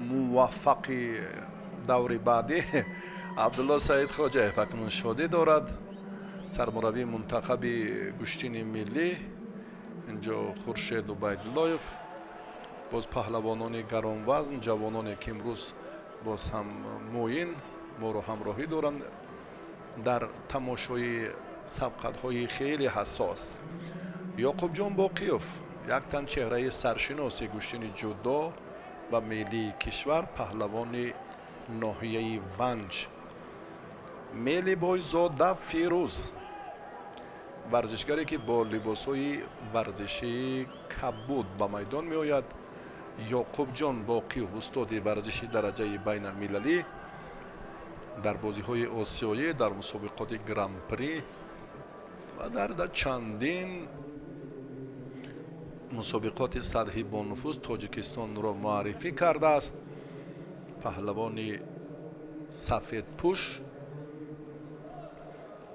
муваффақи даври баъдӣ абдулло саид хоҷаев акнун шодӣ дорад, сармураббии мунтахаби гӯштини миллӣ. инҷо хуршед убайдуллоев, боз паҳлавонони гаронвазн, ҷавононе ки имрӯз боз ҳам муин моро ҳамроҳӣ доранд дар тамошои сабқатҳои хеле ҳассос. ёқубҷон боқиев, як тан чеҳраи саршиноси гӯштини ҷудо ва миллии кишвар, паҳлавони ноҳияи Ванҷ. Мелибойзода Фирӯз, варзишгаре ки бо либосҳои варзишии кабуд ба майдон меояд. ёқубҷон боқиев, устоди варзиши дараҷаи байналмилалӣ дар бозиҳои осиёӣ, дар мусобиқоти гран-при ва дар чандин мусобиқоти сатҳи бонуфуз тоҷикистонро муаррифӣ кардааст. паҳлавони сафедпӯш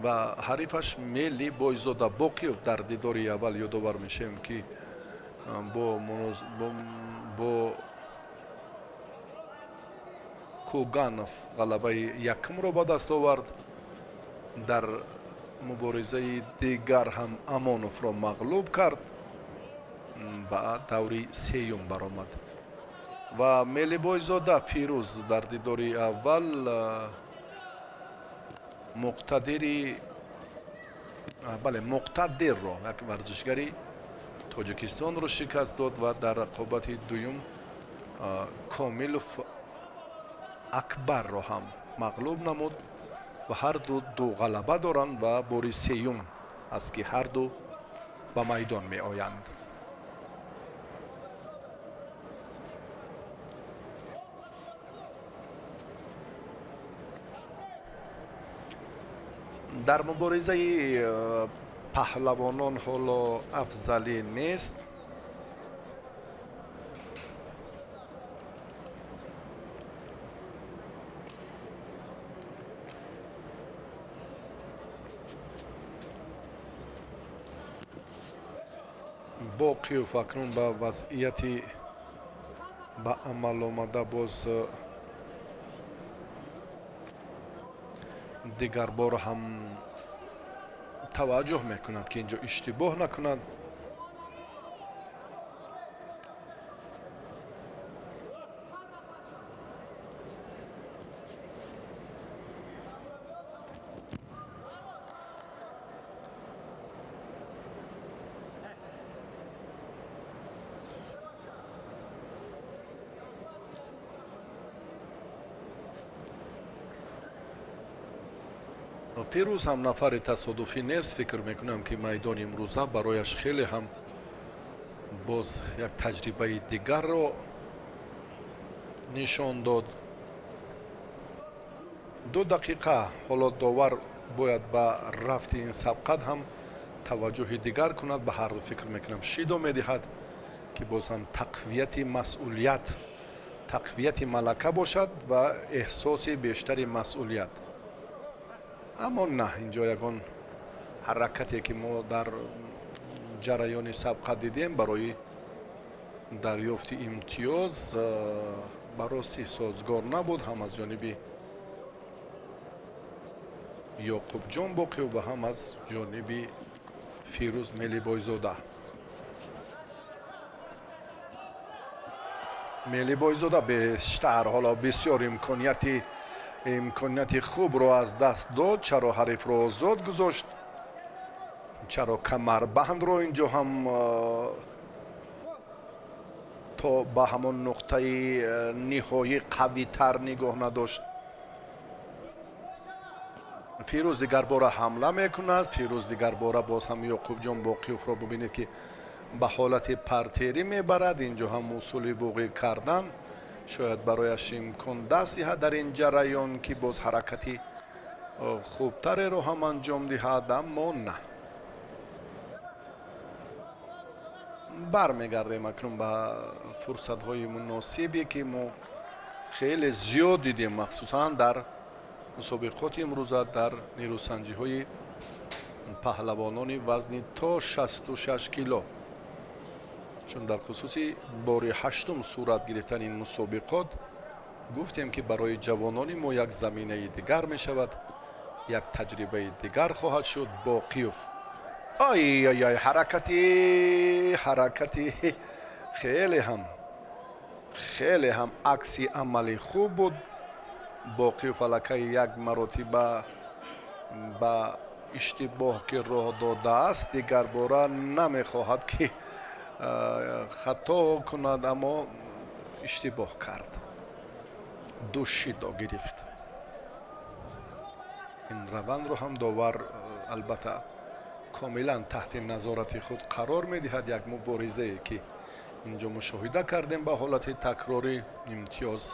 ва ҳарифаш Мели Бойзода Боқиев дар дидори аввал ёдовар мешавем ки бо Кӯганов ғалабаи якумро ба даст овард. дар муборизаи дигар ҳам Амоновро мағлуб кард, ба даври сеюм баромад. ва Мелибойзода Фирӯз дар дидори аввал муқтадирро, як варзишгари тоҷикистонро шикаст дод ва дар рақобати дуюм Комилов Акбарро ҳам мағлуб намуд ва ҳарду ду ғалаба доранд ва бори сеюм аст ки ҳарду ба майдон меоянд. дар муборизаи паҳлавонон ҳоло афзалӣ нест. боқиев акнун ба вазъияти ба амаломада боз дигар бор ҳам таваҷҷӯҳ мекунад ки инҷо иштибоҳ накунад. фирӯз ҳам нафари тасодуфӣ нест. фикр мекунам ки майдони имрӯза барояш хеле ҳам боз як таҷрибаи дигарро нишон дод. 2 дақиқа ҳоло довар бояд ба рафти ин сабқат ҳам таваҷҷӯҳи дигар кунад. ба ҳарду фикр мекунам шидо медиҳад ки боз ҳам тақвияти масъулият, тақвияти малака бошад ва эҳсоси бештари масъулият. аммо на, инҷо ягон ҳаракате ки мо дар ҷараёни сабқат дидем барои дарёфти имтиёз ба рости созгор набуд, ҳам аз ҷониби ёқубҷон боқиев ва ҳам аз ҷониби Фирӯз Мелибойзода. Мелибойзода бештар ҳоло бисёр имконияти хубро аз даст дод. чаро ҳарифро озод гузошт, чаро камарбандро инҷо ҳам то ба ҳамон нуқтаи ниҳоӣ қавитар нигоҳ надошт. фирӯз дигарбора ҳамла мекунад. фирӯз дигарбора боз ҳам ёқубҷон боқиевро бубинед ки ба ҳолати партерӣ мебарад. инҷо ҳам усули буғӣ кардан шояд барояш имкон даст диҳад дар ин ҷараён ки боз ҳаракати хубтареро ҳам анҷом диҳад, аммо на. бармегардем акнун ба фурсатҳои муносибе ки мо хеле зиёд дидем, махсусан дар мусобиқоти имрӯза дар нерӯсанҷиҳои паҳлавонони вазни то 66 кило, чун дар хусуси бори 8 сурат гирифтани ин мусобиқот گفتیم که برای جوانان ما یک زمینه دیگر می شود، یک تجربه دیگر خواهد شد. باقیوف آی آی آی حرکتی خیلی هم عکسی عملی خوب بود. باقیوف الکی یک مرتبه با اشتباه که راه داده است دیگر باره نمیخواهد که خطا کند، اما اشتباه کرد. دو شیدو گرفت. این روند رو هم داور البته کاملا تحت نظارت خود قرار میدهد. یک مبارزه که اینجا مشاهده کردیم به حالت تکراری امتیاز،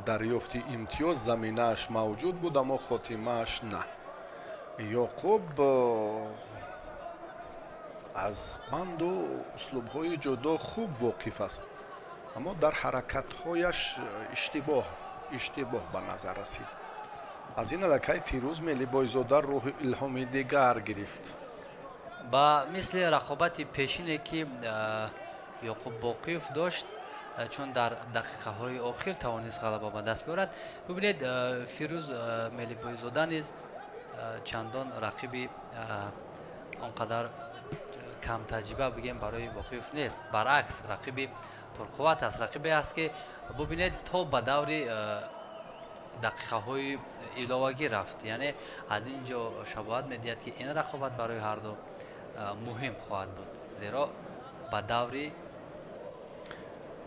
دریافت امتیاز زمینهش موجود بود اما خاتمهش نه. یعقوب از بند و اسلوب‌های جدا خوب واقف است، اما در حرکت‌هایش اشتباه به نظر رسید. از این الکی فیروز ملی بایزاده روح الهامی دیگر گرفت. با مثل رقابت پیشینه که یعقوب باقیوف داشت، چون در دقیقه های آخر توانست غلبه به دست بیارد. ببینید فیروز ملی بایزاده نیز چندان رقیبی آنقدر کم تجربه بگیم برای باقیوف نیست، برعکس رقیبی پرقوت است. رقیبی است که ببینید تا به دور دقیقه های علاوگی رفت، یعنی از اینجا شباهت میدهد که این رقابت برای هر دو مهم خواهد بود، زیرا به دور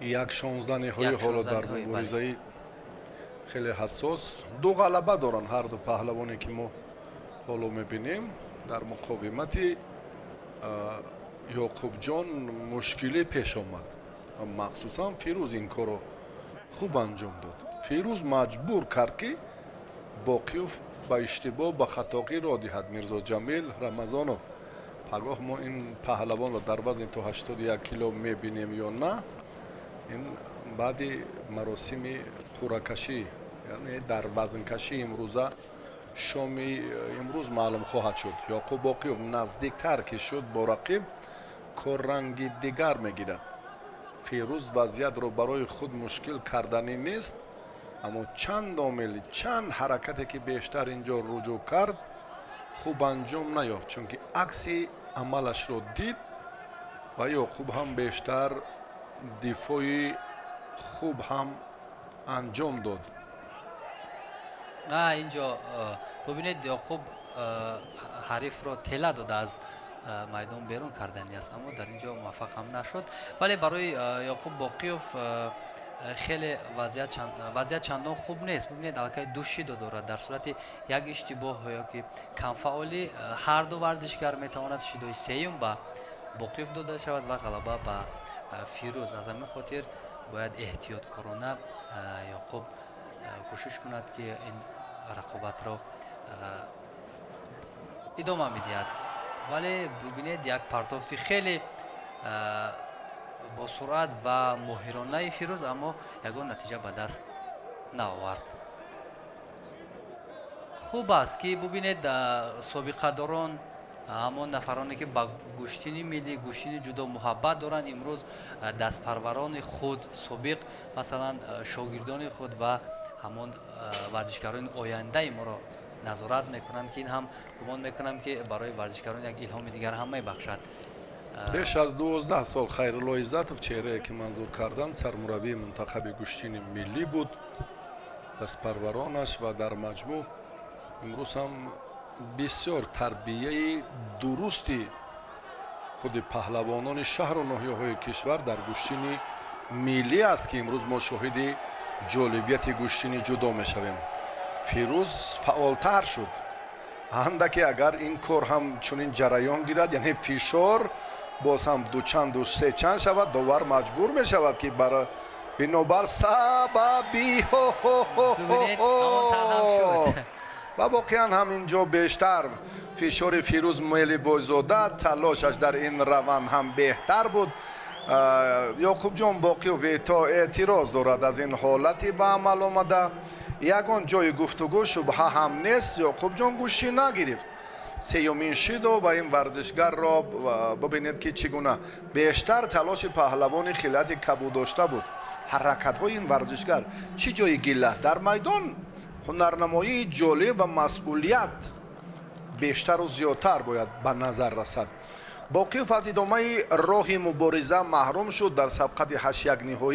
یک 16 نهایی حالا در مبارزه خیلی حساس دو غلبه دارن هر دو پهلوانی که ما حالا میبینیم. در مقاومت یعقوب جان مشکلی پیش آمد، مخصوصا فیروز این کارو خوب انجام داد. فیروز مجبور کرد که باقیوف با اشتباه به خطاگی را دهد. میرزا جمیل رمضانوف پگاه ما این پهلوان را در وزن تا 81 کیلو میبینیم یا نه، این بعد مراسم قرعه‌کشی یعنی در وزن کشی امروزه شام امروز معلوم خواهد شد. یعقوب باقیوف نزدیکتر که شد با رقیب کار رنگ دیگر میگیرد. فیروز وضعیت رو برای خود مشکل کردنی نیست، اما چند عامل چند حرکتی که بیشتر اینجا رجوع کرد خوب انجام نیافت، چون که عکسی عملش رو دید و یعقوب هم بیشتر دفاعی خوب هم انجام داد. اینجا ببینید یعقوب حریف را تله داده از میدان بیرون کردنی است، اما در اینجا موفق هم نشد. ولی برای یعقوب باقیوف خیلی وضعیت چندان خوب نیست. ببینید الکی دو شیدو دارد، در صورت یک اشتباه یا که کم فعالی هر دو ورزشکار میتواند شیدوی سیوم به باقیوف داده شود و غلبه به فیروز. از همین خاطر باید احتیاط کارانه یعقوب کوشش کند که این رقابت را ادامه میدهد. ولی ببینید یک پرتافتی خیلی با سرعت و ماهرانه فیروز، اما یگان نتیجه به دست نآورد. خوب است که ببینید سابقه داران، همون نفرانی که با گوشتینی ملی گوشتینی جدا محبت دارند، امروز دست پروران خود سابق مثلا شاگردان خود و همون ورزشکاران آینده ما را نظارت میکنند که این هم گمان میکنم که برای ورزشکاران یک الهام دیگر هم میبخشد. بیش از 12 سال خیرالله عزتوف چهره که منظور کردن سرمربی منتخب گوشتین ملی بود، دست پرورانش و در مجموع امروز هم بسیار تربیه درستی خود پهلوانان شهر و ناحیه‌های کشور در گوشتین ملی است که امروز ما شاهد جالبیت گوشتین جدا میشویم. فیروز فعالتر شد اندکی، اگر این کار هم چنین جریان گیرد یعنی فشار باز هم دو چند و سه چند شود، داور مجبور می شود که برای بنابر سببی و واقعا هم اینجا بیشتر فشار فیروز ملی بایزاده تلاشش در این روند هم بهتر بود. یعقوب جان باقیوف تا اعتراض دارد از این حالتی به عمل آمده. یگان جای گفتگو شبهه هم نیست، یعقوب جان گوشی نگرفت. سیومین شیدو و این ورزشگر را ببینید که چگونه بیشتر تلاش پهلوان خیلیت کبود داشته بود. ҳаракатҳои ин варзишгар чӣ ҷои гилла дар майдон ҳунарнамоии ҷолиб ва масъулият бештару зиёдтар бояд ба назар расад. боқиев аз идомаи роҳи мубориза маҳрум шуд. Дар сабқати 8-1 ниҳоӣ